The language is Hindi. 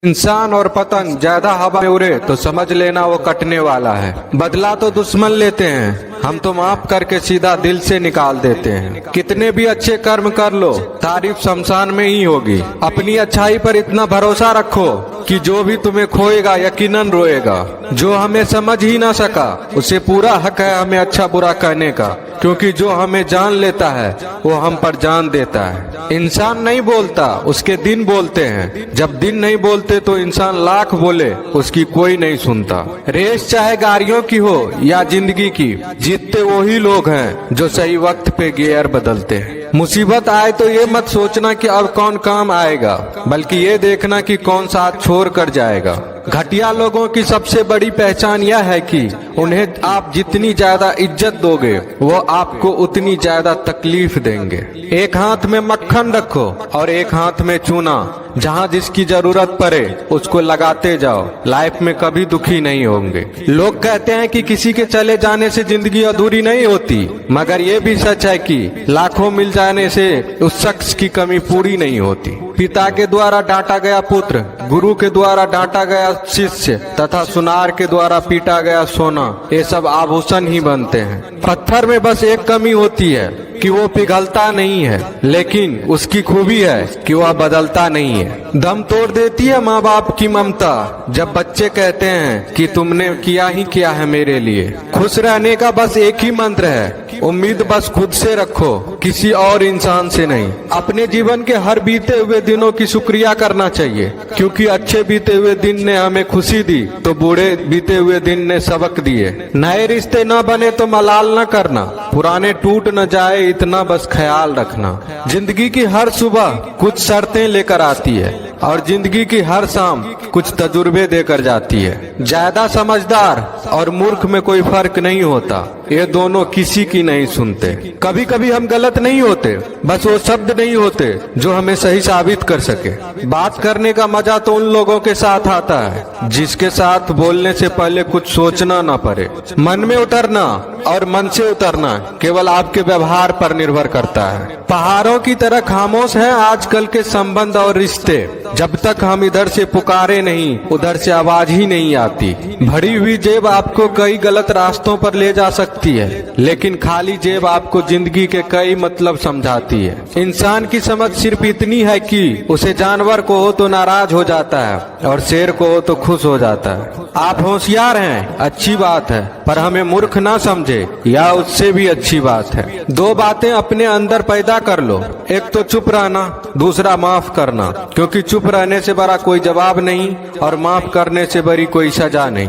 इंसान और पतंग ज्यादा हवा में उड़े तो समझ लेना वो कटने वाला है। बदला तो दुश्मन लेते हैं, हम तो माफ करके सीधा दिल से निकाल देते हैं। कितने भी अच्छे कर्म कर लो, तारीफ शमशान में ही होगी। अपनी अच्छाई पर इतना भरोसा रखो कि जो भी तुम्हें खोएगा यकीनन रोएगा। जो हमें समझ ही ना सका उसे पूरा हक है हमें अच्छा बुरा कहने का, क्योंकि जो हमें जान लेता है वो हम पर जान देता है। इंसान नहीं बोलता, उसके दिन बोलते हैं। जब दिन नहीं बोलते तो इंसान लाख बोले उसकी कोई नहीं सुनता। रेस चाहे गाड़ियों की हो या जिंदगी की, जीतते वही लोग हैं जो सही वक्त पे गियर बदलते हैं। मुसीबत आए तो ये मत सोचना कि अब कौन काम आएगा, बल्कि ये देखना कि कौन साथ छोड़ कर जाएगा। घटिया लोगों की सबसे बड़ी पहचान यह है कि उन्हें आप जितनी ज्यादा इज्जत दोगे वो आपको उतनी ज्यादा तकलीफ देंगे। एक हाथ में मक्खन रखो और एक हाथ में चूना, जहाँ जिसकी जरूरत पड़े उसको लगाते जाओ। लाइफ में कभी दुखी नहीं होंगे। लोग कहते हैं कि किसी के चले जाने से जिंदगी अधूरी नहीं होती, मगर ये भी सच है कि लाखों मिल जाने से उस शख्स की कमी पूरी नहीं होती। पिता के द्वारा डांटा गया पुत्र, गुरु के द्वारा डांटा गया शिष्य तथा सुनार के द्वारा पीटा गया सोना, ये सब आभूषण ही बनते हैं। पत्थर में बस एक कमी होती है कि वो पिघलता नहीं है, लेकिन उसकी खूबी है कि वह बदलता नहीं है। दम तोड़ देती है माँ बाप की ममता जब बच्चे कहते हैं कि तुमने किया ही क्या है मेरे लिए। खुश रहने का बस एक ही मंत्र है, उम्मीद बस खुद से रखो, किसी और इंसान से नहीं। अपने जीवन के हर बीते हुए दिनों की शुक्रिया करना चाहिए, क्योंकि अच्छे बीते हुए दिन ने हमें खुशी दी तो बूढ़े बीते हुए दिन ने सबक दिए। नए रिश्ते न बने तो मलाल न करना, पुराने टूट न जाए इतना बस ख्याल रखना। जिंदगी की हर सुबह कुछ शर्तें लेकर आती है और जिंदगी की हर शाम कुछ तजुर्बे देकर जाती है। ज्यादा समझदार और मूर्ख में कोई फर्क नहीं होता, ये दोनों किसी की नहीं सुनते। कभी कभी हम गलत नहीं होते, बस वो शब्द नहीं होते जो हमें सही साबित कर सके। बात करने का मजा तो उन लोगों के साथ आता है जिसके साथ बोलने से पहले कुछ सोचना ना पड़े। मन में उतरना और मन से उतरना केवल आपके व्यवहार पर निर्भर करता है। पहाड़ों की तरह खामोश है आजकल के संबंध और रिश्ते। जब तक हम इधर से पुकारे नहीं उधर से आवाज ही नहीं आती। भरी हुई जेब आपको कई गलत रास्तों पर ले जा सकती है, लेकिन खाली जेब आपको जिंदगी के कई मतलब समझाती है। इंसान की समझ सिर्फ इतनी है कि उसे जानवर को हो तो नाराज हो जाता है और शेर को हो तो खुश हो जाता है। आप होशियार हैं, अच्छी बात है, पर हमें मूर्ख ना समझे या उससे भी अच्छी बात है। दो बातें अपने अंदर पैदा कर लो, एक तो चुप रहना, दूसरा माफ करना, क्योंकि चुप रहने से बड़ा कोई जवाब नहीं और माफ करने से बड़ी कोई सजा नहीं।